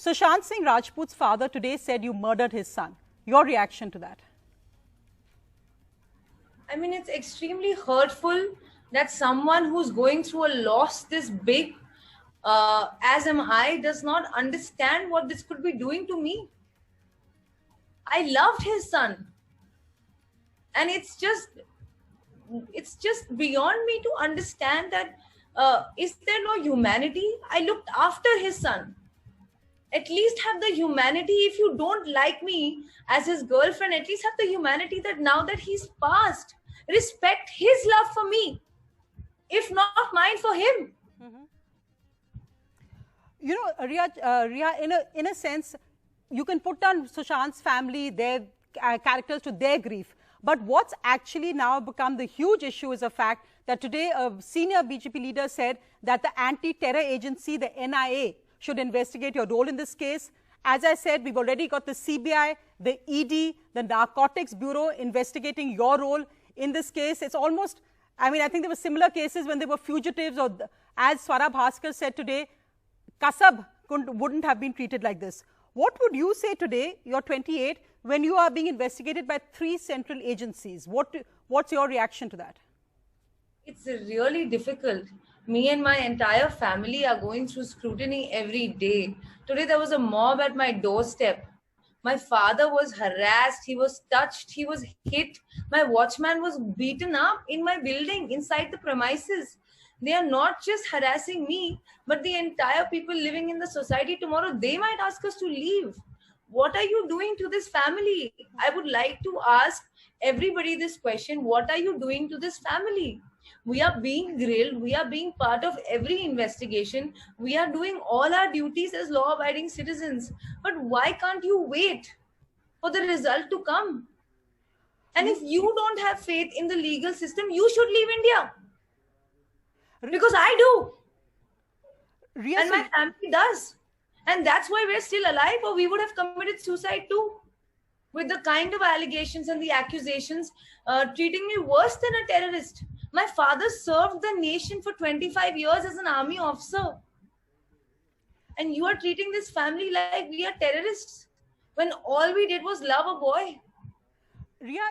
Sushant Singh Rajput's father today said you murdered his son. Your reaction to that? I mean, it's extremely hurtful that someone who's going through a loss this big, as am I, does not understand what this could be doing to me. I loved his son. And it's just beyond me to understand that is there no humanity? I looked after his son. At least have the humanity. If you don't like me as his girlfriend, at least have the humanity that now that he's passed, respect his love for me, if not mine for him. You know, Ria, in a sense, you can put down Sushant's family, their characters to their grief. But what's actually now become the huge issue is the fact that today a senior BJP leader said that the anti-terror agency, the NIA, should investigate your role in this case. As I said, we've already got the CBI, the ED, the Narcotics Bureau investigating your role in this case. It's almost, I mean, I think there were similar cases when they were fugitives, or as Swara Bhaskar said today, Kasab wouldn't have been treated like this. What would you say today, you're 28, when you are being investigated by 3 central agencies? What's your reaction to that? It's really difficult. Me and my entire family are going through scrutiny every day. Today there was a mob at my doorstep. My father was harassed, he was touched, he was hit. My watchman was beaten up in my building, inside the premises. They are not just harassing me, but the entire people living in the society. Tomorrow, they might ask us to leave. What are you doing to this family? I would like to ask everybody this question. What are you doing to this family? We are being grilled. We are being part of every investigation. We are doing all our duties as law-abiding citizens. But why can't you wait for the result to come? And if you don't have faith in the legal system, you should leave India. Because I do. And my family does. And that's why we're still alive, or we would have committed suicide too. With the kind of allegations and the accusations, treating me worse than a terrorist. My father served the nation for 25 years as an army officer. And you are treating this family like we are terrorists, when all we did was love a boy. Ria,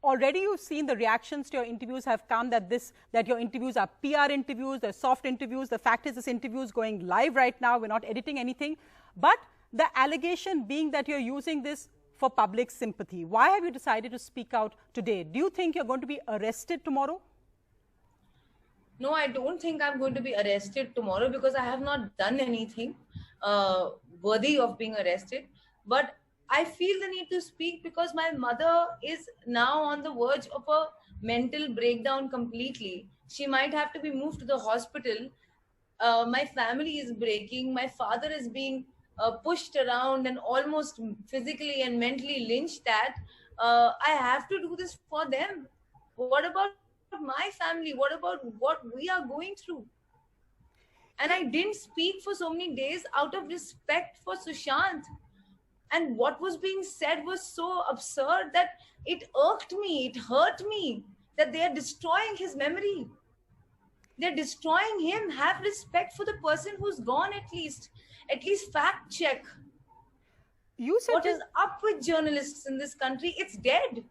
already you've seen the reactions to your interviews have come that your interviews are PR interviews, they're soft interviews. The fact is this interview is going live right now. We're not editing anything. But the allegation being that you're using this for public sympathy. Why have you decided to speak out today? Do you think you're going to be arrested tomorrow? No, I don't think I'm going to be arrested tomorrow, because I have not done anything worthy of being arrested. But I feel the need to speak because my mother is now on the verge of a mental breakdown completely. She might have to be moved to the hospital. My family is breaking. My father is being pushed around and almost physically and mentally lynched at. I have to do this for them. What about my family? What about what we are going through? And I didn't speak for so many days out of respect for Sushant. And what was being said was so absurd that it irked me, it hurt me, that they are destroying his memory. They're destroying him. Have respect for the person who's gone at least. At least fact check. You said what is up with journalists in this country? It's dead.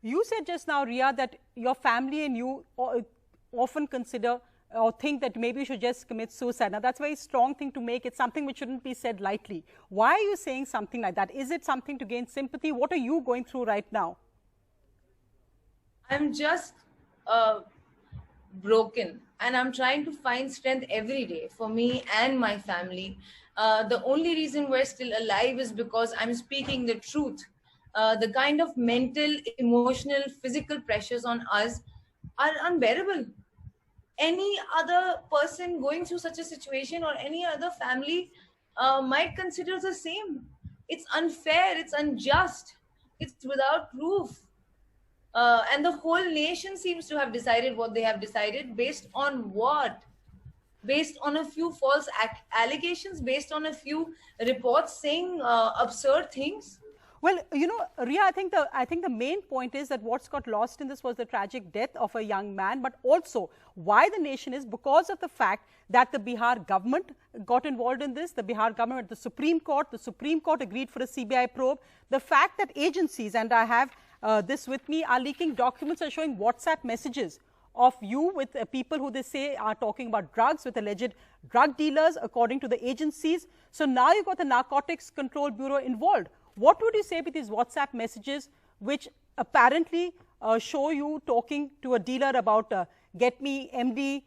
You said just now, Ria, that your family and you often consider or think that maybe you should just commit suicide. Now, that's a very strong thing to make. It's something which shouldn't be said lightly. Why are you saying something like that? Is it something to gain sympathy? What are you going through right now? I'm just broken, and I'm trying to find strength every day for me and my family. The only reason we're still alive is because I'm speaking the truth. The kind of mental, emotional, physical pressures on us are unbearable. Any other person going through such a situation or any other family might consider the same. It's unfair, it's unjust, it's without proof. And the whole nation seems to have decided what they have decided. Based on what? Based on a few false allegations, based on a few reports saying absurd things. Well, you know, Ria, I think the main point is that what's got lost in this was the tragic death of a young man, but also why the nation is because of the fact that the Bihar government got involved in this. The Bihar government, the Supreme Court agreed for a CBI probe. The fact that agencies, and I have this with me, are leaking documents are showing WhatsApp messages of you with people who they say are talking about drugs with alleged drug dealers, according to the agencies. So now you've got the Narcotics Control Bureau involved. What would you say with these WhatsApp messages which apparently show you talking to a dealer about get me MD,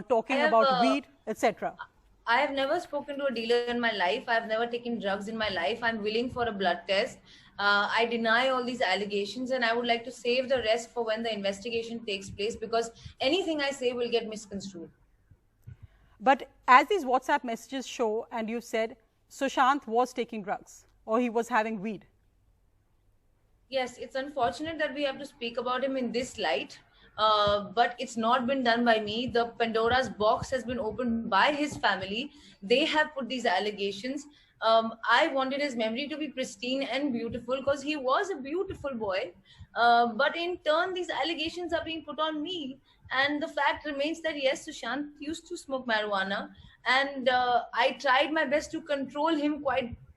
talking about weed, etc.? I have never spoken to a dealer in my life. I have never taken drugs in my life. I'm willing for a blood test. I deny all these allegations, and I would like to save the rest for when the investigation takes place, because anything I say will get misconstrued. But as these WhatsApp messages show, and you said Sushant was taking drugs or he was having weed. Yes, it's unfortunate that we have to speak about him in this light. But it's not been done by me. The Pandora's box has been opened by his family. They have put these allegations. I wanted his memory to be pristine and beautiful because he was a beautiful boy. But in turn, these allegations are being put on me. And the fact remains that yes, Sushant used to smoke marijuana. And I tried my best to control him,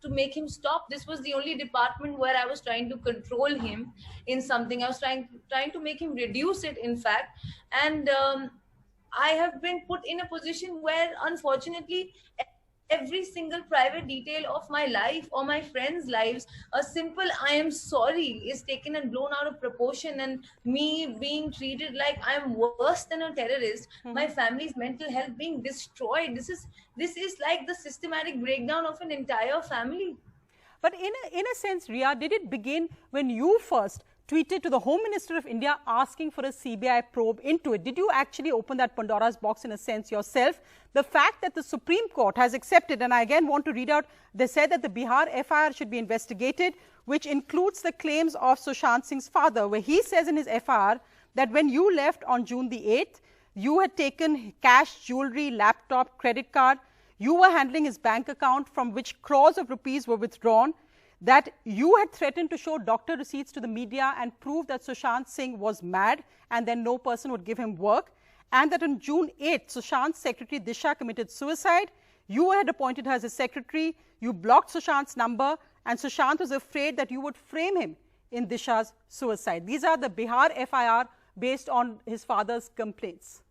to make him stop. This was the only department where I was trying to control him in something. I was trying to make him reduce it, in fact. And I have been put in a position where, unfortunately, every single private detail of my life or my friends' lives, a simple "I am sorry" is taken and blown out of proportion, and me being treated like I'm worse than a terrorist, my family's mental health being destroyed. This is like the systematic breakdown of an entire family. But in a sense, Ria, did it begin when you first tweeted to the Home Minister of India asking for a CBI probe into it? Did you actually open that Pandora's box in a sense yourself? The fact that the Supreme Court has accepted, and I again want to read out, they said that the Bihar FIR should be investigated, which includes the claims of Sushant Singh's father, where he says in his FIR that when you left on June the 8th, you had taken cash, jewelry, laptop, credit card. You were handling his bank account from which crores of rupees were withdrawn, that you had threatened to show doctor receipts to the media and prove that Sushant Singh was mad and then no person would give him work, and that on June 8th, Sushant's secretary Disha committed suicide. You had appointed her as a secretary, you blocked Sushant's number, and Sushant was afraid that you would frame him in Disha's suicide. These are the Bihar FIR based on his father's complaints.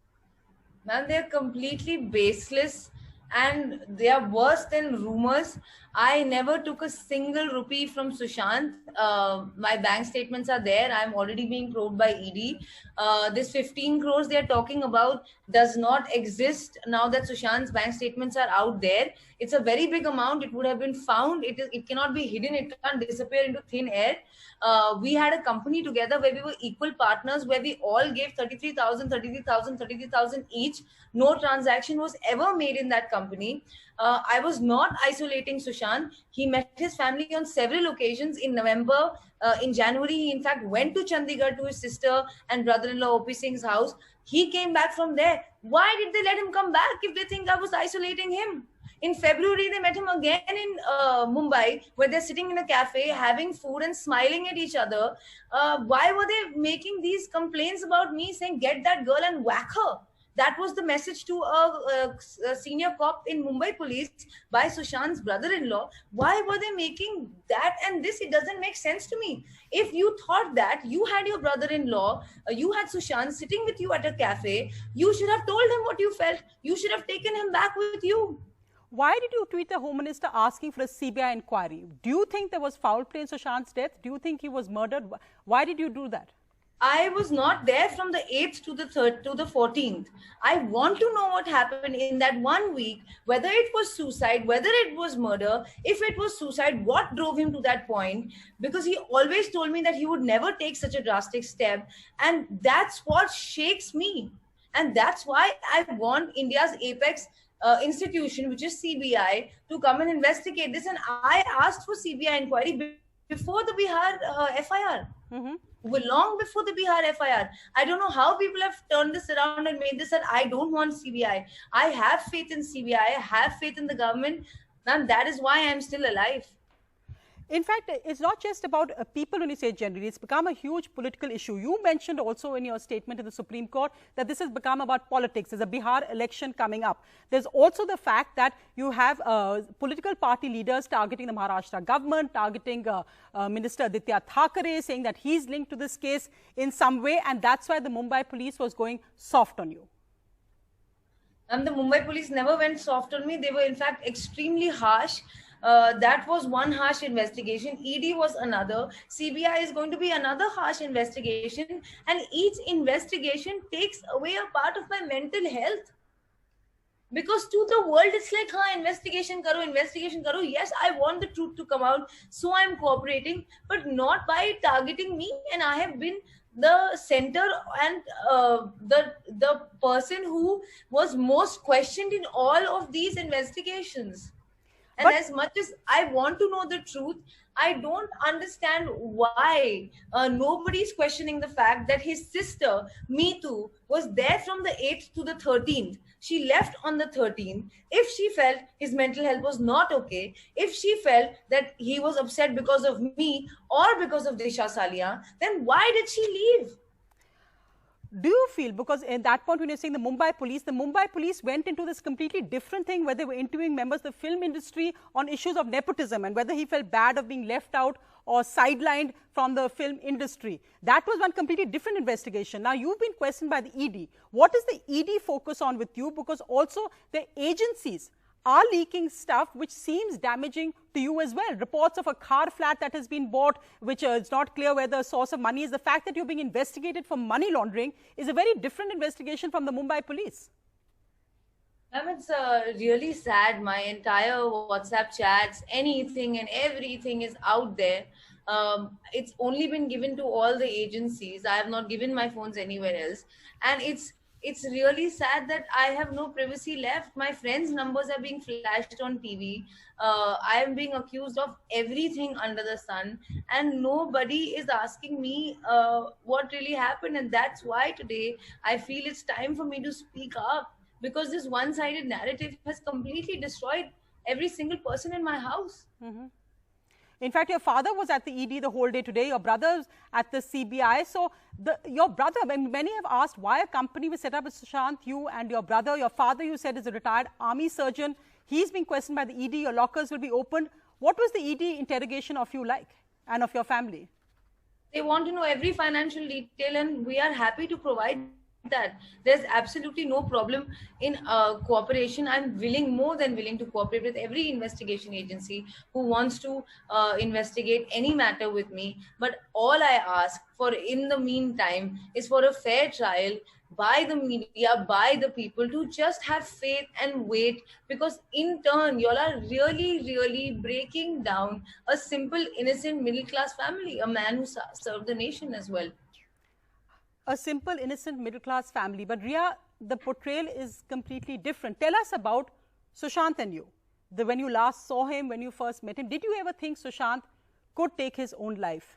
Man, they're completely baseless. And they are worse than rumors. I never took a single rupee from Sushant. My bank statements are there. I'm already being probed by ED. This 15 crores they're talking about does not exist now that Sushant's bank statements are out there. It's a very big amount. It would have been found. It cannot be hidden. It can't disappear into thin air. We had a company together where we were equal partners, where we all gave 33,000 each. No transaction was ever made in that company. I was not isolating Sushant. He met his family on several occasions in November. In January, he in fact went to Chandigarh to his sister and brother-in-law O.P. Singh's house. He came back from there. Why did they let him come back if they think I was isolating him? In February, they met him again in Mumbai, where they're sitting in a cafe, having food and smiling at each other. Why were they making these complaints about me, saying, get that girl and whack her? That was the message to a senior cop in Mumbai police by Sushant's brother-in-law. Why were they making that and this? It doesn't make sense to me. If you thought that you had your brother-in-law, you had Sushant sitting with you at a cafe, you should have told him what you felt. You should have taken him back with you. Why did you tweet the Home Minister asking for a CBI inquiry? Do you think there was foul play in Sushant's death? Do you think he was murdered? Why did you do that? I was not there from the 8th to the 3rd to the 14th. I want to know what happened in that 1 week, whether it was suicide, whether it was murder. If it was suicide, what drove him to that point? Because he always told me that he would never take such a drastic step. And that's what shakes me. And that's why I want India's apex institution, which is CBI, to come and investigate this. And I asked for CBI inquiry before the Bihar FIR. Long before the Bihar FIR. I don't know how people have turned this around and made this that I don't want CBI. I have faith in CBI. I have faith in the government. And that is why I'm still alive. In fact, it's not just about people when you say generally, it's become a huge political issue. You mentioned also in your statement to the Supreme Court that this has become about politics. There's a Bihar election coming up. There's also the fact that you have political party leaders targeting the Maharashtra government, targeting Minister Aditya Thackeray, saying that he's linked to this case in some way, and that's why the Mumbai police was going soft on you. The Mumbai police never went soft on me. They were in fact extremely harsh. That was one harsh investigation. ED was another. CBI is going to be another harsh investigation. And each investigation takes away a part of my mental health. Because to the world, it's like, investigation karo, investigation karo. Yes, I want the truth to come out. So I'm cooperating, but not by targeting me. And I have been the center and the person who was most questioned in all of these investigations. And as much as I want to know the truth, I don't understand why nobody's questioning the fact that his sister, Meetu, was there from the 8th to the 13th. She left on the 13th. If she felt his mental health was not okay, if she felt that he was upset because of me or because of Disha Salian, then why did she leave? Do you feel, because at that point when you're saying the Mumbai police went into this completely different thing where they were interviewing members of the film industry on issues of nepotism and whether he felt bad of being left out or sidelined from the film industry. That was one completely different investigation. Now, you've been questioned by the ED. What is the ED focus on with you? Because also the agencies are leaking stuff which seems damaging to you as well. Reports of a car flat that has been bought, which is not clear where the source of money is. The fact that you're being investigated for money laundering is a very different investigation from the Mumbai police. It's really sad. My entire WhatsApp chats, anything and everything is out there. It's only been given to all the agencies. I have not given my phones anywhere else. And it's really sad that I have no privacy left. My friends' numbers are being flashed on TV. I am being accused of everything under the sun, and nobody is asking me what really happened. And that's why today I feel it's time for me to speak up, because this one-sided narrative has completely destroyed every single person in my house. Mm-hmm. In fact, your father was at the ED the whole day today, your brother's at the CBI. So your brother, many have asked why a company was set up with Sushant, you and your brother. Your father, you said, is a retired army surgeon. He's being questioned by the ED. Your lockers will be opened. What was the ED interrogation of you like and of your family? They want to know every financial detail, and we are happy to provide that. There's absolutely no problem in cooperation. I'm more than willing to cooperate with every investigation agency who wants to investigate any matter with me. But all I ask for in the meantime is for a fair trial by the media, by the people, to just have faith and wait, because in turn you all are really breaking down a simple, innocent, middle-class family, a man who served the nation as well. A simple, innocent, middle-class family. But Riya, the portrayal is completely different. Tell us about Sushant and you. When you last saw him, when you first met him, did you ever think Sushant could take his own life?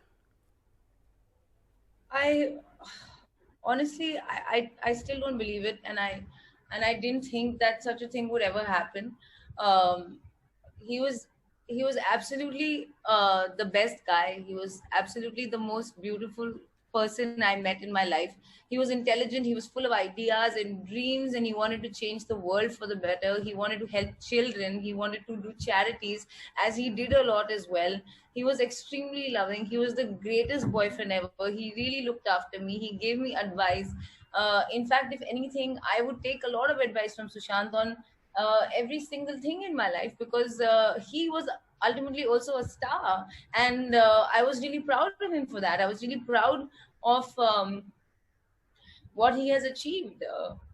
Honestly, I still don't believe it, and I didn't think that such a thing would ever happen. He was absolutely the best guy. He was absolutely the most beautiful person I met in my life. He was intelligent, he was full of ideas and dreams, and he wanted to change the world for the better. He wanted to help children, he wanted to do charities, as he did a lot as well. He was extremely loving. He was the greatest boyfriend ever. He really looked after me. He gave me advice. In fact, if anything, I would take a lot of advice from Sushant on every single thing in my life, because he was ultimately also a star, and I was really proud of him for that. I was really proud of what he has achieved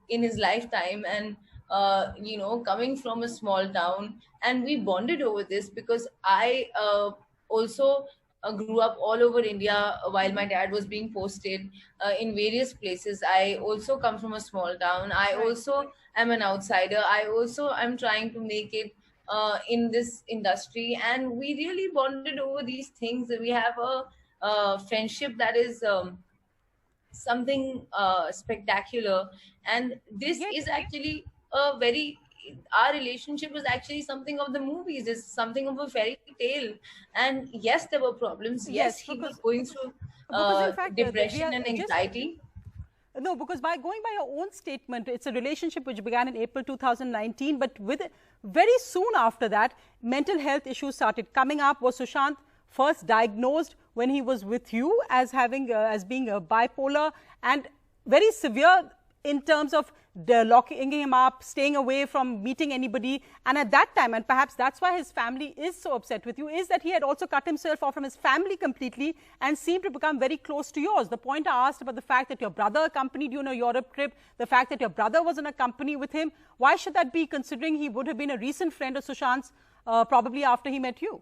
in his lifetime, and coming from a small town, and we bonded over this, because I also grew up all over India while my dad was being posted in various places. I also come from a small town. I also am an outsider. I also am trying to make it in this industry, and we really bonded over these things. We have a friendship that is something spectacular, and this is actually a very our relationship was actually something of the movies. It's something of a fairy tale. And yes, there were problems. Yes, Yes, he was going through in fact, depression Ria, and just anxiety. no, because by going by your own statement, it's a relationship which began in April 2019, but with very soon after that, mental health issues started coming up. Was Sushant first diagnosed when he was with you as having as being a bipolar, and very severe in terms of locking him up, staying away from meeting anybody? And at that time, and perhaps that's why his family is so upset with you, is that he had also cut himself off from his family completely and seemed to become very close to yours. The point I asked about the fact that your brother accompanied you on a Europe trip, the fact that your brother was in a company with him, why should that be, considering he would have been a recent friend of Sushant's, probably after he met you?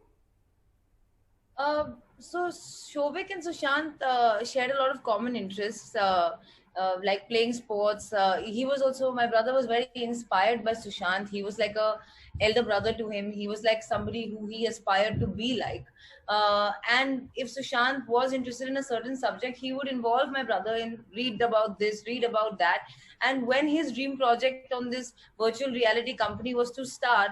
So Shobik and Sushant shared a lot of common interests, like playing sports. He was also, my brother was very inspired by Sushant. He was like a elder brother to him. He was like somebody who he aspired to be like. And if Sushant was interested in a certain subject, he would involve my brother in read about this, read about that. And when his dream project on this virtual reality company was to start,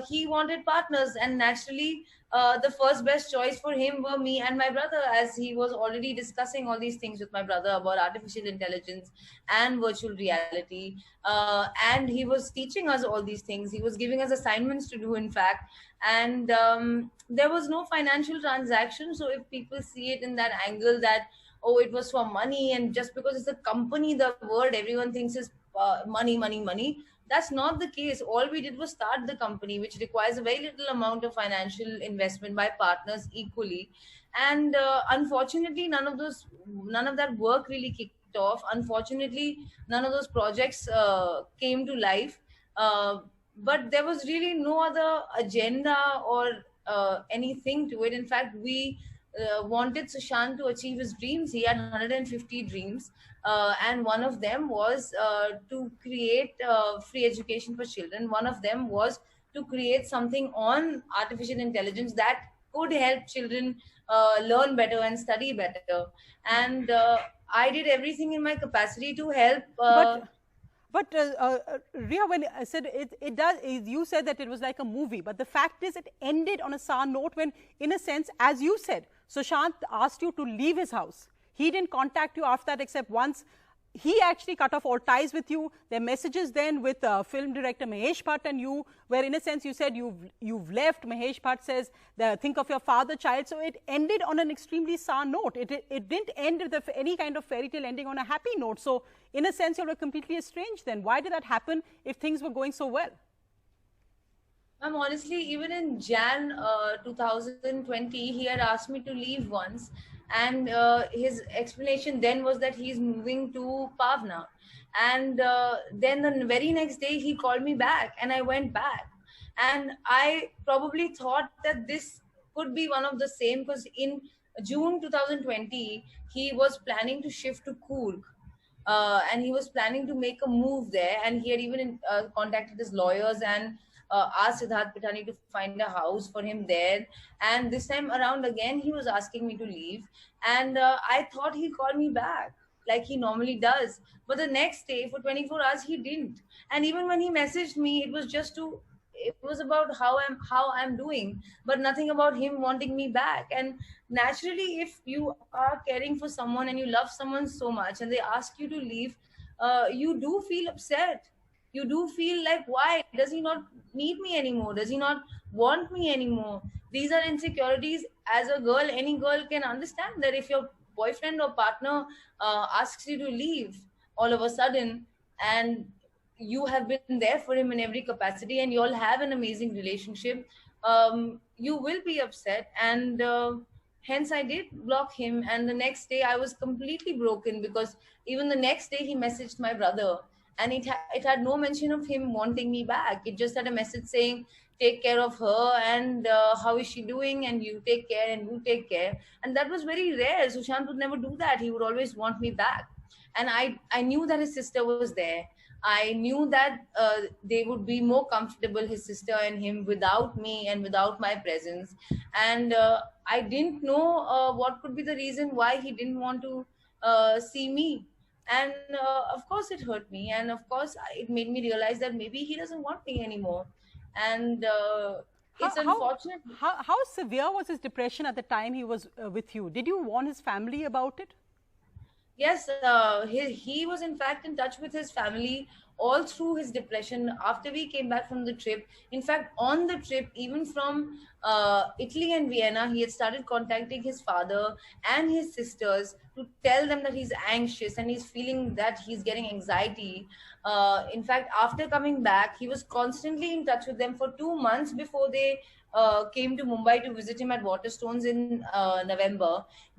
he wanted partners, and naturally the first best choice for him were me and my brother, as he was already discussing all these things with my brother about artificial intelligence and virtual reality. And he was teaching us all these things. He was giving us assignments to do, in fact. And there was no financial transaction. So if people see it in that angle that, oh, it was for money, and just because it's a company, the word everyone thinks is money, money, money. That's not the case. All we did was start the company, which requires a very little amount of financial investment by partners equally. And unfortunately, none of that work really kicked off. Unfortunately, none of those projects came to life. But there was really no other agenda or anything to it. In fact, we wanted Sushant to achieve his dreams. He had 150 dreams, and one of them was to create free education for children. One of them was to create something on artificial intelligence that could help children learn better and study better. And I did everything in my capacity to help. Ria, when I said it does, you said that it was like a movie, but the fact is it ended on a sour note when, in a sense, as you said, Sushant asked you to leave his house. He didn't contact you after that except once. He actually cut off all ties with you. Their messages then with film director Mahesh Bhatt and you, where in a sense you said you've left. Mahesh Bhatt says, think of your father, child. So it ended on an extremely sour note. It didn't end with any kind of fairy tale ending on a happy note. So in a sense, you were completely estranged then. Why did that happen if things were going so well? Honestly, even in Jan 2020, he had asked me to leave once, and his explanation then was that he's moving to Pavna. And then the very next day, he called me back, and I went back. And I probably thought that this could be one of the same, because in June 2020, he was planning to shift to Coorg. And he was planning to make a move there, and he had even contacted his lawyers and asked Siddharth Pitani to find a house for him there. And this time around again, he was asking me to leave, and I thought he'd call me back like he normally does. But the next day, for 24 hours, he didn't. And even when he messaged me, it was about how I'm doing, but nothing about him wanting me back. And naturally, if you are caring for someone and you love someone so much and they ask you to leave, you do feel upset. You do feel like, why does he not need me anymore? Does he not want me anymore? These are insecurities. As a girl, any girl can understand that if your boyfriend or partner asks you to leave all of a sudden, and you have been there for him in every capacity, and you all have an amazing relationship, you will be upset. And hence I did block him. And the next day I was completely broken, because even the next day he messaged my brother, and it had no mention of him wanting me back. It just had a message saying, take care of her, and how is she doing, and you take care, and you take care. And that was very rare. Sushant would never do that. He would always want me back. And I knew that his sister was there. I knew that they would be more comfortable, his sister and him, without me and without my presence. And I didn't know what could be the reason why he didn't want to see me. And of course it hurt me, and of course it made me realize that maybe he doesn't want me anymore. And How, it's how, unfortunate. how severe was his depression at the time he was with you? Did you warn his family about it? Yes, he was in fact in touch with his family all through his depression after we came back from the trip. In fact, on the trip, even from Italy and Vienna, he had started contacting his father and his sisters to tell them that he's anxious and he's feeling that he's getting anxiety. In fact, after coming back, he was constantly in touch with them for 2 months before they came to Mumbai to visit him at Waterstones in November.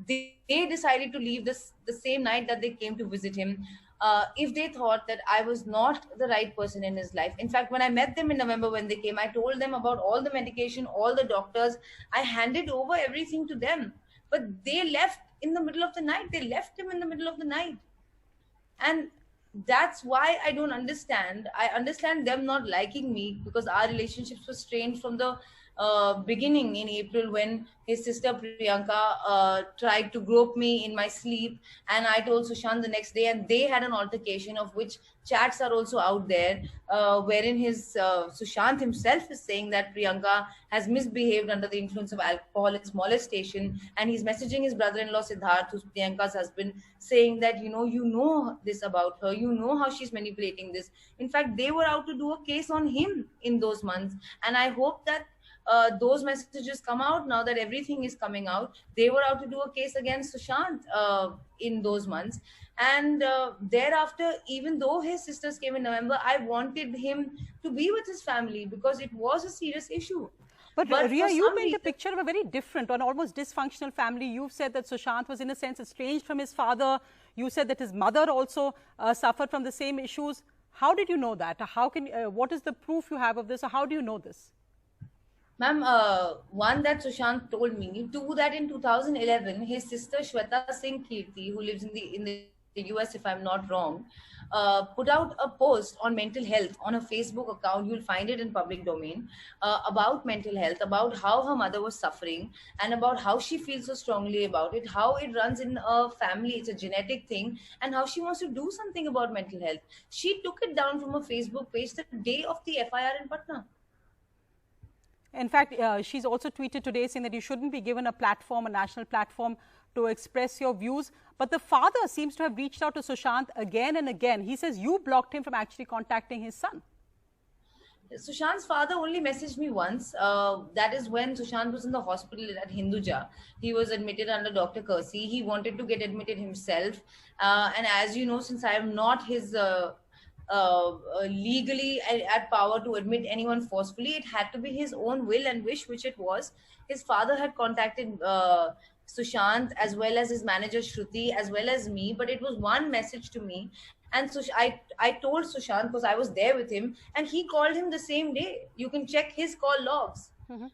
They decided to leave the same night that they came to visit him. If they thought that I was not the right person in his life. In fact, when I met them in November when they came, I told them about all the medication, all the doctors. I handed over everything to them. But they left in the middle of the night. They left him in the middle of the night. And that's why I don't understand. I understand them not liking me because our relationships were strained from the beginning in April, when his sister Priyanka tried to grope me in my sleep, and I told Sushant the next day, and they had an altercation of which chats are also out there, wherein his Sushant himself is saying that Priyanka has misbehaved under the influence of alcohol. It's molestation, and he's messaging his brother-in-law Siddharth, who's Priyanka's husband, saying that you know this about her, you know how she's manipulating this. In fact, they were out to do a case on him in those months, and I hope that those messages come out now that everything is coming out. They were out to do a case against Sushant in those months. And thereafter, even though his sisters came in November, I wanted him to be with his family because it was a serious issue. But For Ria, you some paint a reason, picture of a very different, an almost dysfunctional family. You've said that Sushant was in a sense estranged from his father. You said that his mother also suffered from the same issues. How did you know that? How can, what is the proof you have of this? Or how do you know this? ma'am, one that Sushant told me. Two, that in 2011, his sister Shweta Singh Kirti, who lives in the US, if I'm not wrong, put out a post on mental health on a Facebook account. You'll find it in public domain, about mental health, about how her mother was suffering, and about how she feels so strongly about it, how it runs in a family, it's a genetic thing, and how she wants to do something about mental health. She took it down from a Facebook page the day of the FIR in Patna. In fact, she's also tweeted today saying that you shouldn't be given a platform, a national platform, to express your views. But the father seems to have reached out to Sushant again and again. He says you blocked him from actually contacting his son. Sushant's father only messaged me once. That is when Sushant was in the hospital at Hinduja. He was admitted under Dr. Kersey. He wanted to get admitted himself. And as you know, since I am not his legally at power to admit anyone forcefully, it had to be his own will and wish, which it was. His father had contacted Sushant, as well as his manager Shruti, as well as me, but it was one message to me. And I told Sushant, because I was there with him, and he called him the same day. You can check his call logs.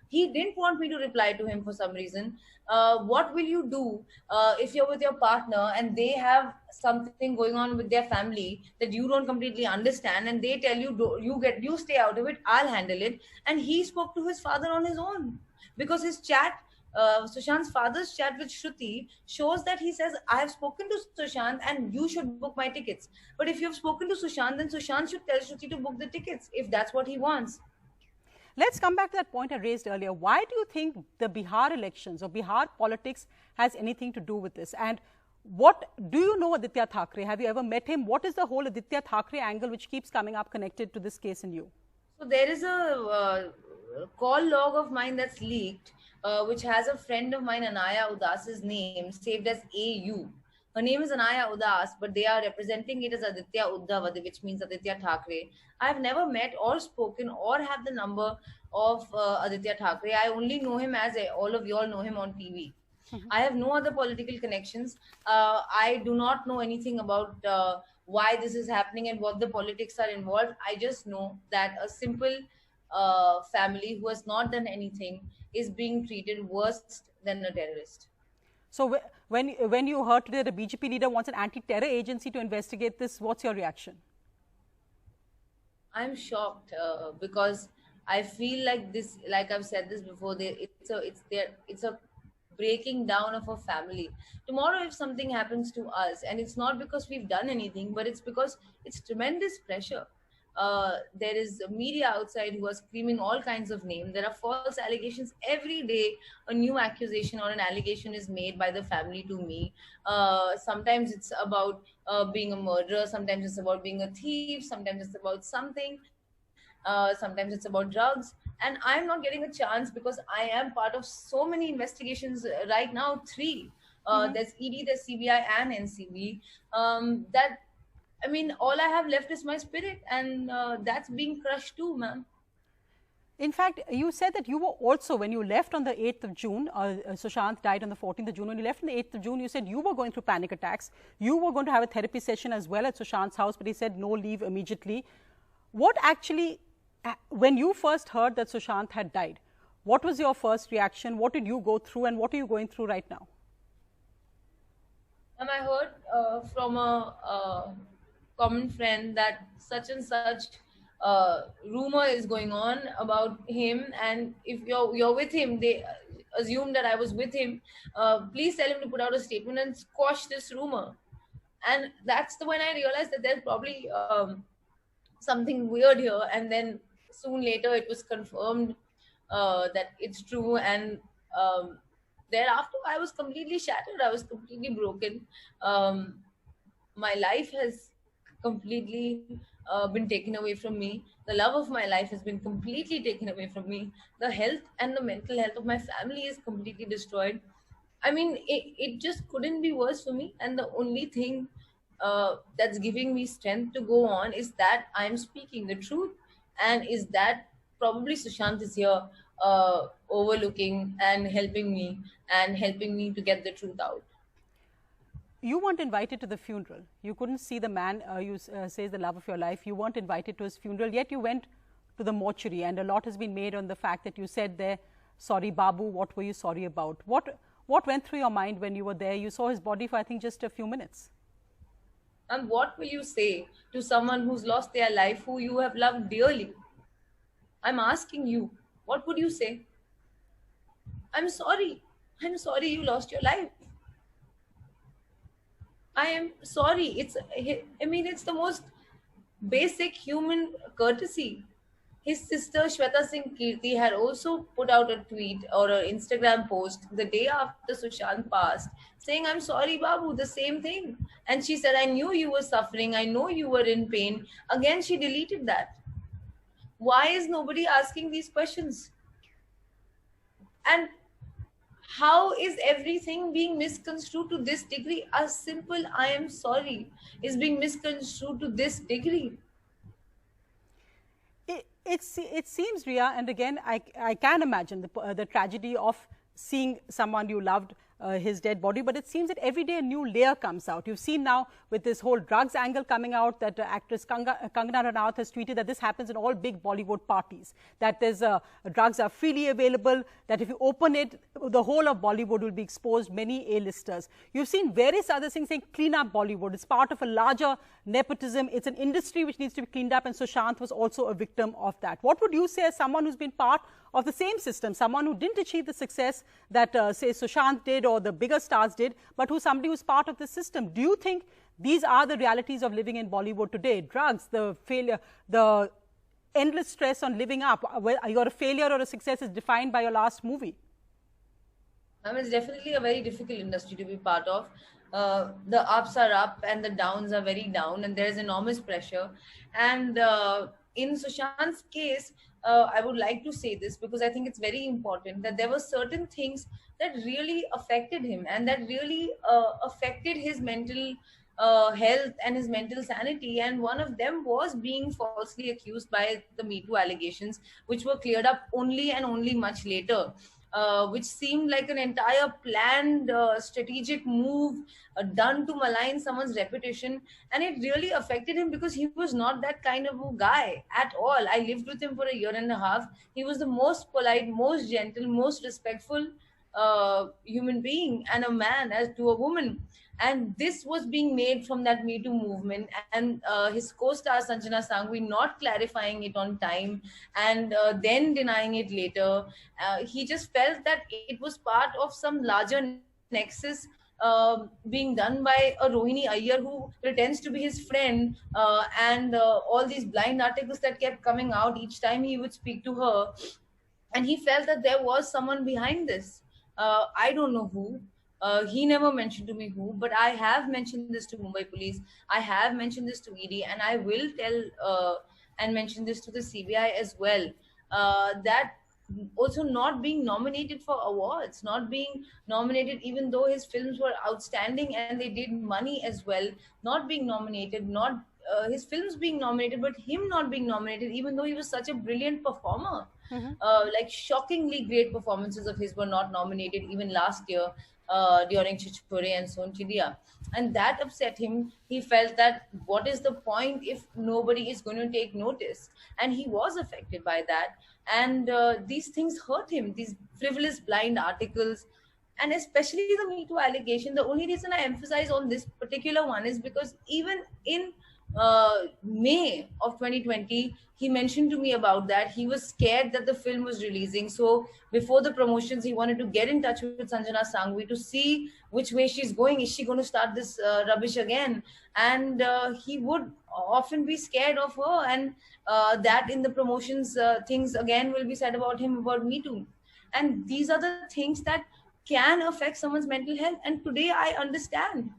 He didn't want me to reply to him for some reason. What will you do if you're with your partner and they have something going on with their family that you don't completely understand, and they tell you, you stay out of it, I'll handle it. And he spoke to his father on his own, because his chat, Sushant's father's chat with Shruti, shows that he says, I have spoken to Sushant and you should book my tickets. But if you've spoken to Sushant, then Sushant should tell Shruti to book the tickets if that's what he wants. Let's come back to that point I raised earlier. Why do you think the Bihar elections or Bihar politics has anything to do with this? And what do you know Aditya Thackeray? Have you ever met him? What is the whole Aditya Thackeray angle which keeps coming up connected to this case in you? So there is a call log of mine that's leaked, which has a friend of mine, Anaya Udas's name, saved as AU. Her name is Anaya Udas, but they are representing it as Aditya Uddhav, which means Aditya Thackeray. I have never met or spoken or have the number of Aditya Thackeray. I only know him as all of you all know him on TV. I have no other political connections. I do not know anything about why this is happening and what the politics are involved. I just know that a simple family who has not done anything is being treated worse than a terrorist. So when you heard today the BJP leader wants an anti-terror agency to investigate this, what's your reaction? I'm shocked because I feel like this, like I've said this before, it's a breaking down of a family. Tomorrow, if something happens to us, and it's not because we've done anything, but it's because it's tremendous pressure. There is media outside who are screaming all kinds of names. There are false allegations every day. A new accusation or an allegation is made by the family to me. Sometimes it's about being a murderer. Sometimes it's about being a thief. Sometimes it's about something. Sometimes it's about drugs. And I'm not getting a chance because I am part of so many investigations right now. Three. Mhm. There's ED, there's CBI, and NCB. That I mean, all I have left is my spirit, and that's being crushed too, ma'am. In fact, you said that you were also, when you left on the 8th of June, Sushant died on the 14th of June. When you left on the 8th of June, you said you were going through panic attacks. You were going to have a therapy session as well at Sushant's house, but he said no, leave immediately. What actually, when you first heard that Sushant had died, what was your first reaction? What did you go through, and what are you going through right now? And I heard from a common friend that such and such rumor is going on about him, and if you're with him, they assume that I was with him. Please tell him to put out a statement and squash this rumor. And that's the when I realized that there's probably something weird here. And then soon later, it was confirmed that it's true. And thereafter, I was completely shattered. I was completely broken. Um, my life has completely been taken away from me. The love of my life has been completely taken away from me. The health and the mental health of my family is completely destroyed. I mean, it just couldn't be worse for me. And the only thing that's giving me strength to go on is that I'm speaking the truth, and is that probably Sushant is here overlooking and helping me to get the truth out. You weren't invited to the funeral. You couldn't see the man you say is the love of your life. You weren't invited to his funeral, yet you went to the mortuary, and a lot has been made on the fact that you said there, sorry, Babu, what were you sorry about? What went through your mind when you were there? You saw his body for, I think, just a few minutes. And what will you say to someone who's lost their life, who you have loved dearly? I'm asking you, what would you say? I'm sorry. I'm sorry you lost your life. I am sorry. I mean, it's the most basic human courtesy. His sister Shweta Singh Kirti had also put out a tweet or an Instagram post the day after Sushant passed, saying, I'm sorry, Babu, the same thing. And she said, I knew you were suffering. I know you were in pain. Again, she deleted that. Why is nobody asking these questions? And how is everything being misconstrued to this degree? A simple I am sorry is being misconstrued to this degree. It seems, Ria, and again, I can imagine the tragedy of seeing someone you loved, his dead body, but it seems that every day a new layer comes out. You've seen now with this whole drugs angle coming out that actress Kangana Ranaut has tweeted that this happens in all big Bollywood parties, that there's drugs are freely available, that if you open it, the whole of Bollywood will be exposed, many A-listers. You've seen various other things saying clean up Bollywood. It's part of a larger nepotism. It's an industry which needs to be cleaned up, and Sushant was also a victim of that. What would you say as someone who's been part of the same system, someone who didn't achieve the success that, say, Sushant did or the bigger stars did, but somebody who's part of the system? Do you think these are the realities of living in Bollywood today? Drugs, the failure, the endless stress on living up. You're a failure or a success is defined by your last movie. I mean, it's definitely a very difficult industry to be part of. The ups are up and the downs are very down, and there's enormous pressure. And in Sushant's case, I would like to say this because I think it's very important that there were certain things that really affected him and that really affected his mental health and his mental sanity. And one of them was being falsely accused by the Me Too allegations, which were cleared up only and only much later. Which seemed like an entire planned strategic move done to malign someone's reputation. And it really affected him because he was not that kind of a guy at all. I lived with him for a year and a half. He was the most polite, most gentle, most respectful human being and a man as to a woman. And this was being made from that Me Too movement, and his co-star Sanjana Sangvi not clarifying it on time, and then denying it later. He just felt that it was part of some larger nexus being done by a Rohini Iyer who pretends to be his friend, and all these blind articles that kept coming out each time he would speak to her. And he felt that there was someone behind this. I don't know who. He never mentioned to me who, but I have mentioned this to Mumbai police. I have mentioned this to ED, and I will tell and mention this to the CBI as well. That also not being nominated for awards, not being nominated, even though his films were outstanding and they did money as well, not being nominated, not his films being nominated, but him not being nominated, even though he was such a brilliant performer. Like shockingly great performances of his were not nominated even last year during Chichore and Son Chidiya. And that upset him. He felt that what is the point if nobody is going to take notice? And he was affected by that. And these things hurt him, these frivolous blind articles, and especially the Me Too allegation. The only reason I emphasize on this particular one is because even in May of 2020, he mentioned to me about that. He was scared that the film was releasing. So before the promotions, he wanted to get in touch with Sanjana Sangvi to see which way she's going. Is she going to start this rubbish again? And he would often be scared of her, and that in the promotions, things again will be said about him, about Me Too. And these are the things that can affect someone's mental health. And today I understand.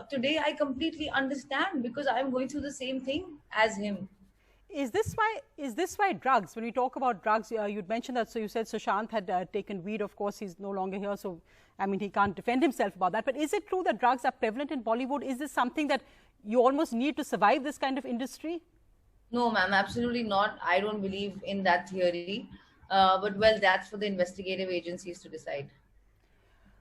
Today I completely understand, because I'm going through the same thing as him. Is this why drugs, when we talk about drugs, you'd mentioned that, so you said Sushant had taken weed. Of course, he's no longer here, so I mean, he can't defend himself about that. But is it true that drugs are prevalent in Bollywood? Is this something that you almost need to survive this kind of industry? No, ma'am, absolutely not. I don't believe in that theory. But well, that's for the investigative agencies to decide.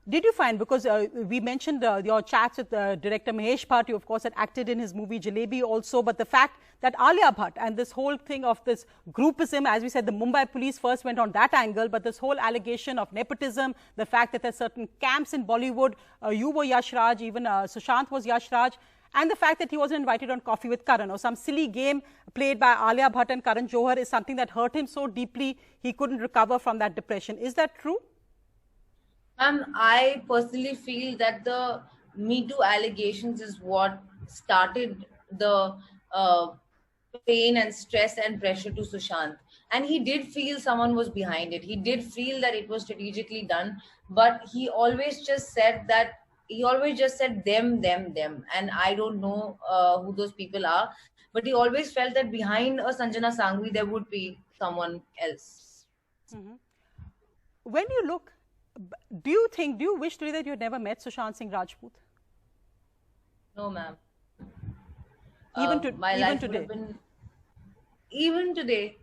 Did you find, because we mentioned your chats with director Mahesh Bhatt, you of course had acted in his movie Jalebi also, but the fact that Alia Bhatt and this whole thing of this groupism, as we said, the Mumbai police first went on that angle, but this whole allegation of nepotism, the fact that there are certain camps in Bollywood, you were Yash Raj, even Sushant was Yash Raj, and the fact that he wasn't invited on Coffee with Karan, or some silly game played by Alia Bhatt and Karan Johar, is something that hurt him so deeply he couldn't recover from that depression. Is that true? I personally feel that the Me Too allegations is what started the pain and stress and pressure to Sushant. And he did feel someone was behind it. He did feel that it was strategically done, but he always just said them. And I don't know who those people are, but he always felt that behind a Sanjana Sangvi, there would be someone else. Mm-hmm. When you look, do you wish today that you had never met Sushant Singh Rajput? No, ma'am. Even today,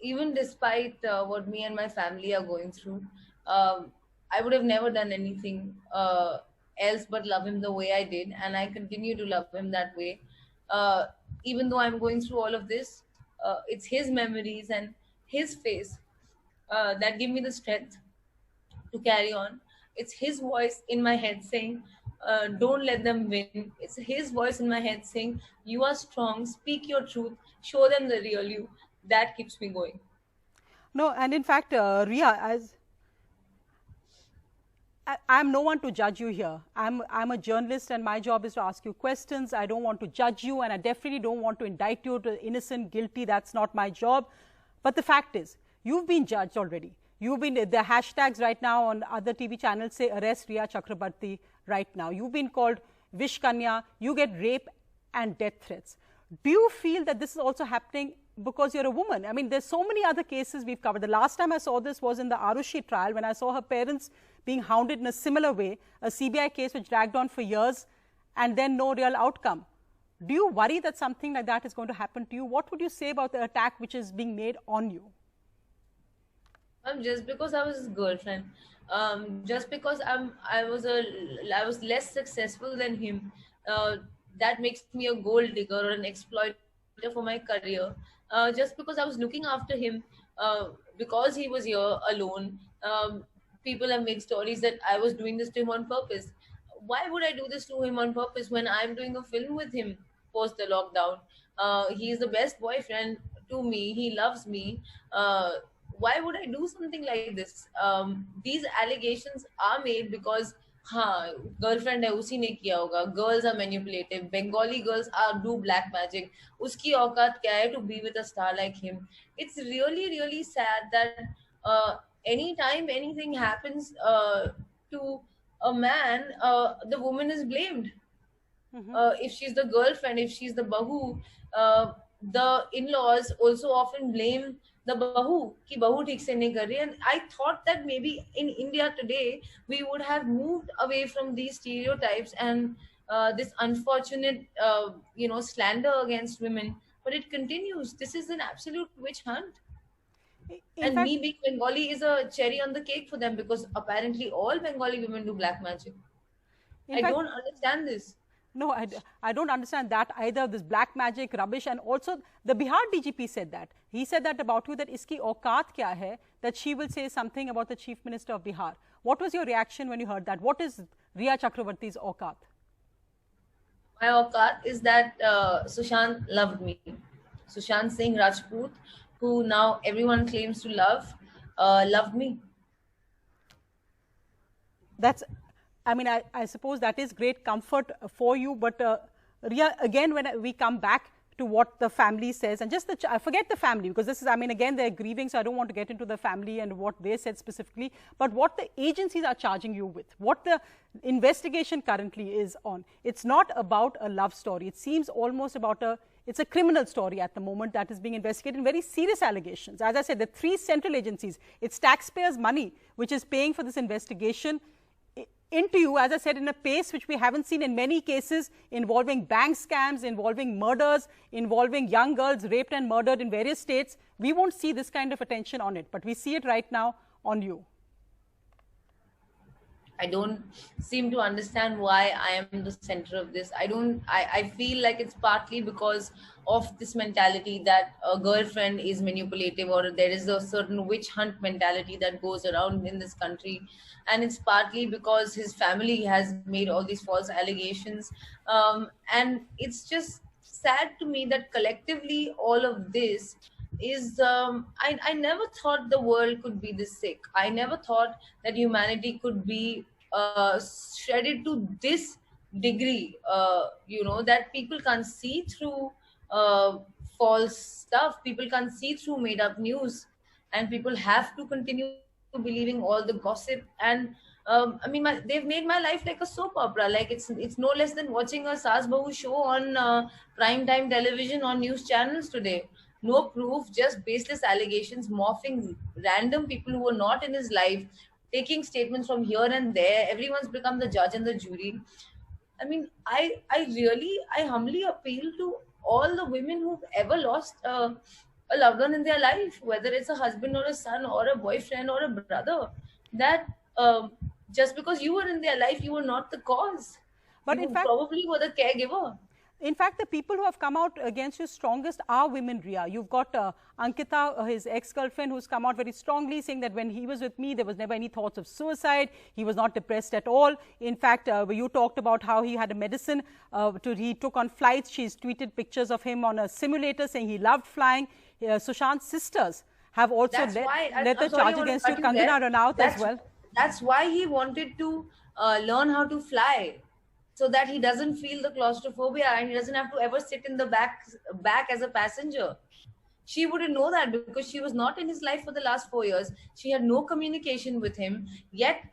even despite what me and my family are going through, I would have never done anything else but love him the way I did, and I continue to love him that way. Even though I'm going through all of this, it's his memories and his face that give me the strength to carry on. It's his voice in my head saying, don't let them win. It's his voice in my head saying, you are strong, speak your truth, show them the real you. That keeps me going. No, and in fact, Ria, as I'm no one to judge you here. I'm a journalist, and my job is to ask you questions. I don't want to judge you, and I definitely don't want to indict you to innocent, guilty. That's not my job. But the fact is, you've been judged already. You've been, the hashtags right now on other TV channels say arrest Rhea Chakrabarti right now. You've been called Vish Kanya. You get rape and death threats. Do you feel that this is also happening because you're a woman? I mean, there's so many other cases we've covered. The last time I saw this was in the Arushi trial, when I saw her parents being hounded in a similar way, a CBI case which dragged on for years and then no real outcome. Do you worry that something like that is going to happen to you? What would you say about the attack which is being made on you? Just because I was his girlfriend, just because I was less successful than him, that makes me a gold digger or an exploiter for my career. Just because I was looking after him, because he was here alone, people have made stories that I was doing this to him on purpose. why would I do this to him on purpose when I'm doing a film with him post the lockdown? He is the best boyfriend to me. He loves me. Why would I do something like this? These allegations are made because हाँ girlfriend है उसी ने किया होगा. Girls are manipulative. Bengali girls are do black magic. उसकी औकात क्या है to be with a star like him? It's really really sad that anytime anything happens to a man, the woman is blamed. If she's the girlfriend, if she's the bahu, the in-laws also often blame the bahu ki bahu theek se nahi kar rahi. And I thought that maybe in India today we would have moved away from these stereotypes and this unfortunate slander against women, but it continues. This is an absolute witch hunt. In And fact, me being Bengali is a cherry on the cake for them, because apparently all Bengali women do black magic. I don't understand this. No, I don't understand that either, this black magic rubbish. And also the Bihar DGP said that. He said that about you, that iski aukaat kya hai, that she will say something about the Chief Minister of Bihar. What was your reaction when you heard that? What is Rhea Chakravarti's aukaat? My aukaat is that Sushant loved me. Sushant Singh Rajput, who now everyone claims to love, loved me. That's, I mean, I suppose that is great comfort for you. But Rhea, again, when we come back to what the family says, and just I forget the family, because this is, I mean, again, they're grieving, so I don't want to get into the family and what they said specifically, but what the agencies are charging you with, what the investigation currently is on. It's not about a love story. It seems almost about it's a criminal story at the moment that is being investigated, very serious allegations. As I said, the 3 central agencies, it's taxpayers' money which is paying for this investigation into you, as I said, in a pace which we haven't seen in many cases involving bank scams, involving murders, involving young girls raped and murdered in various states. We won't see this kind of attention on it, but we see it right now on you. I don't seem to understand why I am the center of this. I feel like it's partly because of this mentality that a girlfriend is manipulative, or there is a certain witch hunt mentality that goes around in this country. And it's partly because his family has made all these false allegations. And it's just sad to me that collectively all of this is I never thought the world could be this sick. I never thought that humanity could be shredded to this degree, that people can't see through false stuff, people can't see through made up news, and people have to continue believing all the gossip. And I mean, they've made my life like a soap opera. Like it's no less than watching a Saas Bahu show on prime time television on news channels today. No proof, just baseless allegations, morphing random people who were not in his life, taking statements from here and there. Everyone's become the judge and the jury. I mean, I humbly appeal to all the women who've ever lost a loved one in their life, whether it's a husband or a son or a boyfriend or a brother, that just because you were in their life, you were not the cause. But you in fact, probably were the caregiver. In fact, the people who have come out against you strongest are women, Rhea. You've got Ankita, his ex-girlfriend, who's come out very strongly saying that when he was with me, there was never any thoughts of suicide. He was not depressed at all. In fact, you talked about how he had a medicine he took on flights. She's tweeted pictures of him on a simulator saying he loved flying. Sushant's sisters have also led the charge against you, Kangana Ranaut as well. That's why he wanted to learn how to fly, so that he doesn't feel the claustrophobia and he doesn't have to ever sit in the back as a passenger. She wouldn't know that because she was not in his life for the last 4 years. She had no communication with him. Yet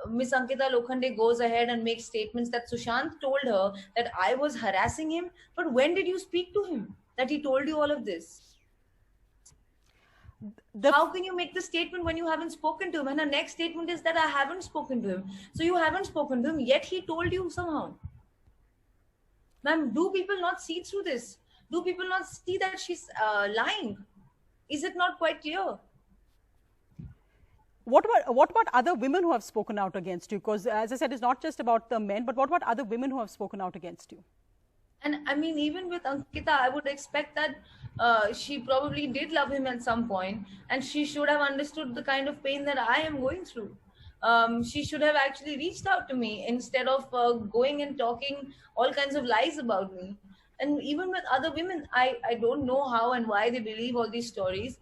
Miss Ankita Lokhande goes ahead and makes statements that Sushant told her that I was harassing him. But when did you speak to him that he told you all of this? How can you make the statement when you haven't spoken to him? And the next statement is that I haven't spoken to him. So you haven't spoken to him, yet he told you somehow. Ma'am, do people not see through this? Do people not see that she's lying? Is it not quite clear? What about other women who have spoken out against you? Because as I said, it's not just about the men, but what about other women who have spoken out against you? And I mean, even with Ankita, I would expect that she probably did love him at some point, and she should have understood the kind of pain that I am going through. She should have actually reached out to me instead of going and talking all kinds of lies about me. And even with other women, I don't know how and why they believe all these stories.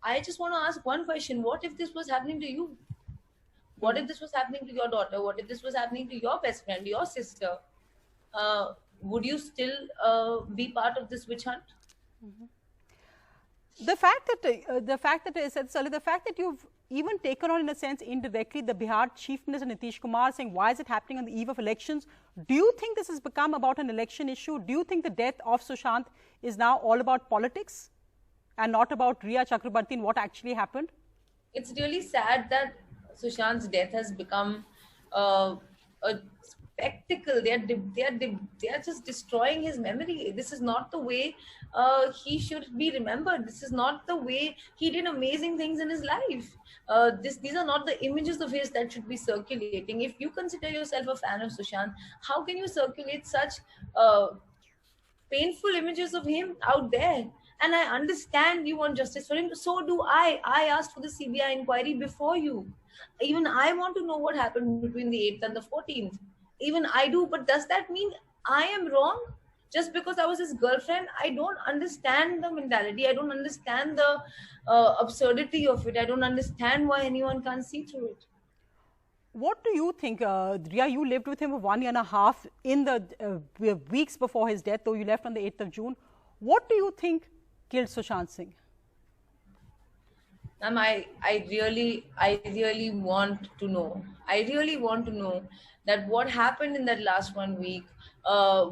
I just want to ask one question: what if this was happening to you? What if this was happening to your daughter? What if this was happening to your best friend, your sister? Would you still be part of this witch hunt? The fact that you've even taken on, in a sense, indirectly, the Bihar Chief Minister Nitish Kumar, saying, why is it happening on the eve of elections? Do you think this has become about an election issue? Do you think the death of Sushant is now all about politics and not about Rhea Chakrabarti and what actually happened? It's really sad that Sushant's death has become a spectacle. They are just destroying his memory. This is not the way he should be remembered. This is not the way he did amazing things in his life. These are not the images of his that should be circulating. If you consider yourself a fan of Sushant, how can you circulate such painful images of him out there? And I understand you want justice for him. So do I asked for the CBI inquiry before you. Even I want to know what happened between the 8th and the 14th. Even I do. But does that mean I am wrong just because I was his girlfriend? I don't understand the mentality. I don't understand the absurdity of it. I don't understand why anyone can't see through it. What do you think, Rhea? You lived with him for 1.5 years in the weeks before his death, though you left on the 8th of June. What do you think killed Sushant Singh? Ma'am, I really want to know. I really want to know that what happened in that last 1 week,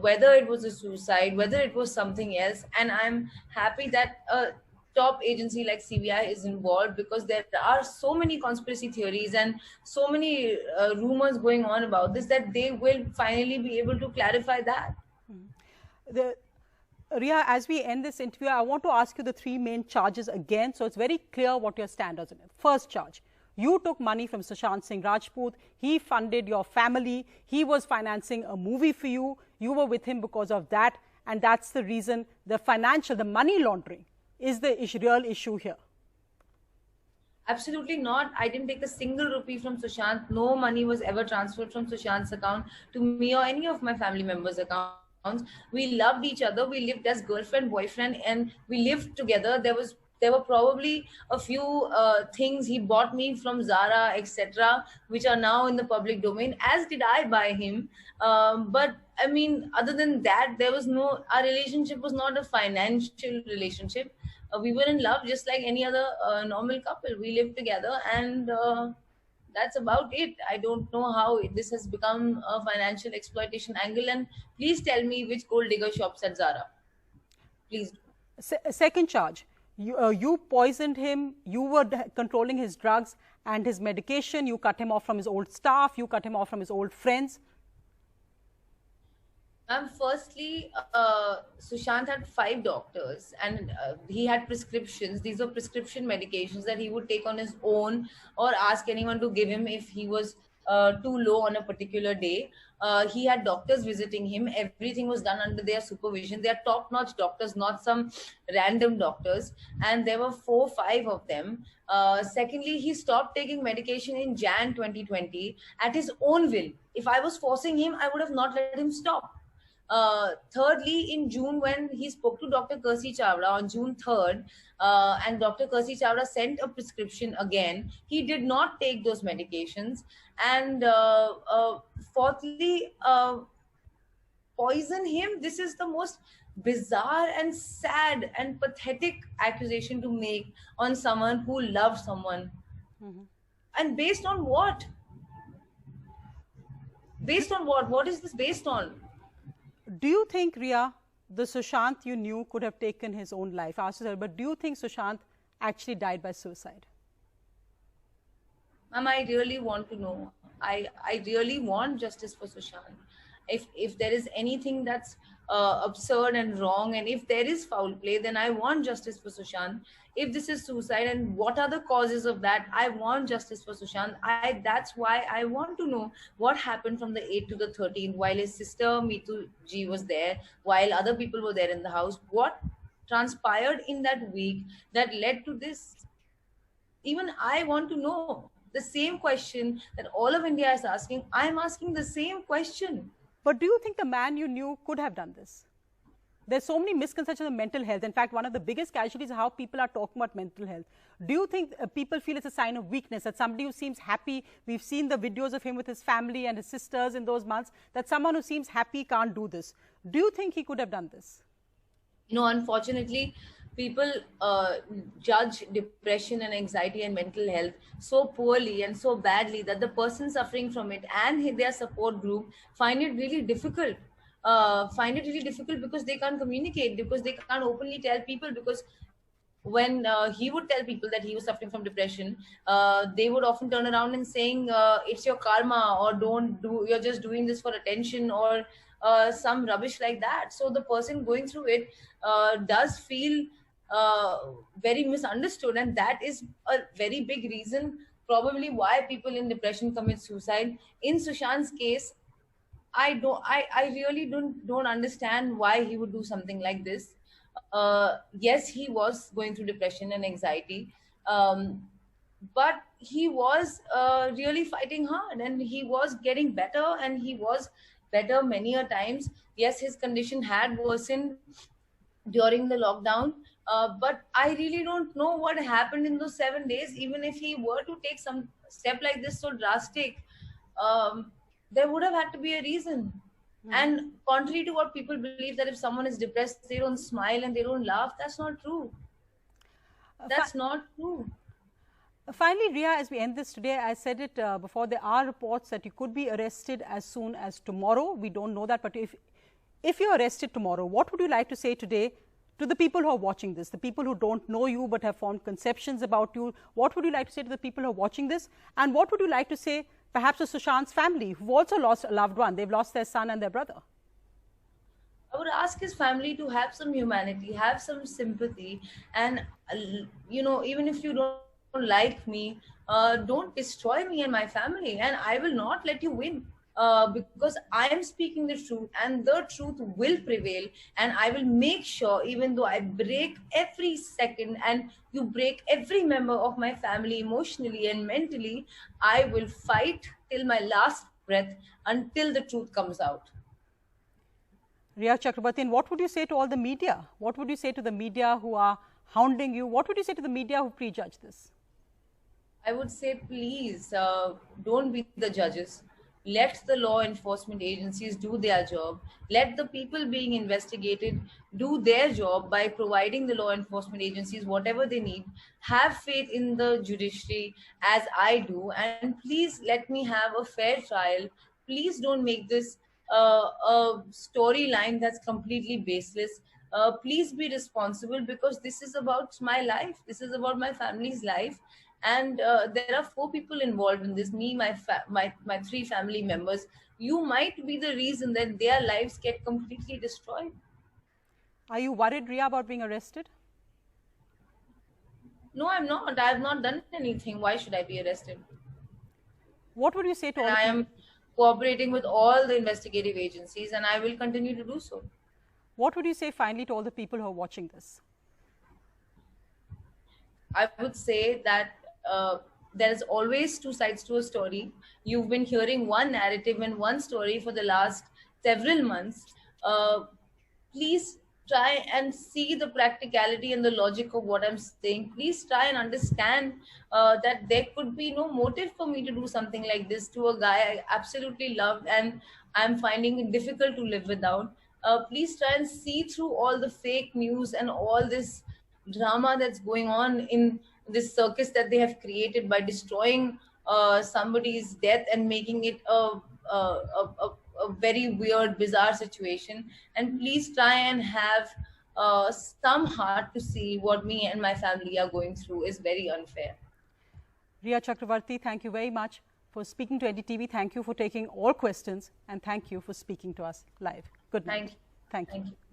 whether it was a suicide, whether it was something else. And I'm happy that a top agency like CBI is involved, because there are so many conspiracy theories and so many rumors going on about this, that they will finally be able to clarify that. Rhea, as we end this interview, I want to ask you the 3 main charges again, so it's very clear what your stand is on it. First charge, you took money from Sushant Singh Rajput. He funded your family. He was financing a movie for you. You were with him because of that, and that's the reason. The money laundering is the real issue here. Absolutely not. I didn't take a single rupee from Sushant. No money was ever transferred from Sushant's account to me or any of my family members' accounts. We loved each other. We lived as girlfriend, boyfriend, and we lived together. There were probably a few things he bought me from Zara, etc., which are now in the public domain, as did I buy him. But I mean, other than that, our relationship was not a financial relationship. We were in love just like any other normal couple. We lived together, and that's about it. I don't know how this has become a financial exploitation angle. And please tell me which gold digger shops at Zara. Please. Second charge, you poisoned him. You were controlling his drugs and his medication. You cut him off from his old staff. You cut him off from his old friends. Firstly, Sushant had 5 doctors, and he had prescriptions. These were prescription medications that he would take on his own, or ask anyone to give him if he was too low on a particular day. He had doctors visiting him. Everything was done under their supervision. They are top-notch doctors, not some random doctors. And there were 4, 5 of them. Secondly, he stopped taking medication in Jan 2020 at his own will. If I was forcing him, I would have not let him stop. Thirdly, in June, when he spoke to Dr. Kersi Chawla on June 3rd, and Dr. Kersi Chawla sent a prescription again, he did not take those medications. And fourthly, poison him. This is the most bizarre and sad and pathetic accusation to make on someone who loved someone. And based on what? Based on what? What is this based on? Do you think, Rhea, the Sushant you knew could have taken his own life? But do you think Sushant actually died by suicide? Ma'am, I really want to know. I really want justice for Sushant. If there is anything that's absurd and wrong, and if there is foul play, then I want justice for Sushant. If this is suicide and what are the causes of that, I want justice for Sushant. That's why I want to know what happened from the 8th to the 13th, while his sister Meetu Ji was there, while other people were there in the house. What transpired in that week that led to this? Even I want to know. The same question that all of India is asking, I'm asking the same question. But do you think the man you knew could have done this? There's so many misconceptions of mental health. In fact, one of the biggest casualties is how people are talking about mental health. Do you think people feel it's a sign of weakness, that somebody who seems happy, we've seen the videos of him with his family and his sisters in those months, that someone who seems happy can't do this? Do you think he could have done this? Unfortunately, people judge depression and anxiety and mental health so poorly and so badly that the person suffering from it and their support group find it really difficult. Because they can't communicate, because they can't openly tell people. Because when he would tell people that he was suffering from depression, they would often turn around and saying, it's your karma, or you're just doing this for attention, or some rubbish like that. So the person going through it does feel very misunderstood, and that is a very big reason probably why people in depression commit suicide. In Sushant's case, I really don't understand why he would do something like this. Yes, he was going through depression and anxiety, but he was really fighting hard, and he was getting better, and he was better many a times. Yes, his condition had worsened during the lockdown, but I really don't know what happened in those 7 days. Even if he were to take some step like this so drastic, there would have had to be a reason. And contrary to what people believe, that if someone is depressed, they don't smile and they don't laugh, that's not true. That's not true. Finally, Riya, as we end this today, I said it before, there are reports that you could be arrested as soon as tomorrow. We don't know that, but if you're arrested tomorrow, what would you like to say today to the people who are watching this, the people who don't know you but have formed conceptions about you? What would you like to say to the people who are watching this? And what would you like to say perhaps to Sushant's family, who've also lost a loved one? They've lost their son and their brother. I would ask his family to have some humanity, have some sympathy, and even if you don't like me, don't destroy me and my family, and I will not let you win. Because I am speaking the truth, and the truth will prevail, and I will make sure, even though I break every second and you break every member of my family emotionally and mentally, I will fight till my last breath until the truth comes out. Riya Chakrabarti, and what would you say to all the media? What would you say to the media who are hounding you? What would you say to the media who prejudge this? I would say, please don't be the judges. Let the law enforcement agencies do their job. Let the people being investigated do their job by providing the law enforcement agencies whatever they need. Have faith in the judiciary as I do, and please let me have a fair trial. Please don't make this a storyline that's completely baseless. Please be responsible, because this is about my life. This is about my family's life. And there are 4 people involved in this, me, my 3 family members. You might be the reason that their lives get completely destroyed. Are you worried, Riya, about being arrested? No, I'm not. I have not done anything. Why should I be arrested? What would you say to all? I am cooperating with all the investigative agencies, and I will continue to do so. What would you say finally to all the people who are watching this? I would say that there's always 2 sides to a story. You've been hearing one narrative and one story for the last several months. Please try and see the practicality and the logic of what I'm saying. Please try and understand that there could be no motive for me to do something like this to a guy I absolutely loved and I'm finding it difficult to live without. Please try and see through all the fake news and all this drama that's going on in this circus that they have created by destroying somebody's death and making it a very weird, bizarre situation. And please try and have some heart to see what me and my family are going through is very unfair. Riya Chakrabarti, thank you very much for speaking to NDTV. Thank you for taking all questions, and thank you for speaking to us live. Good night. Thank you. Thank you.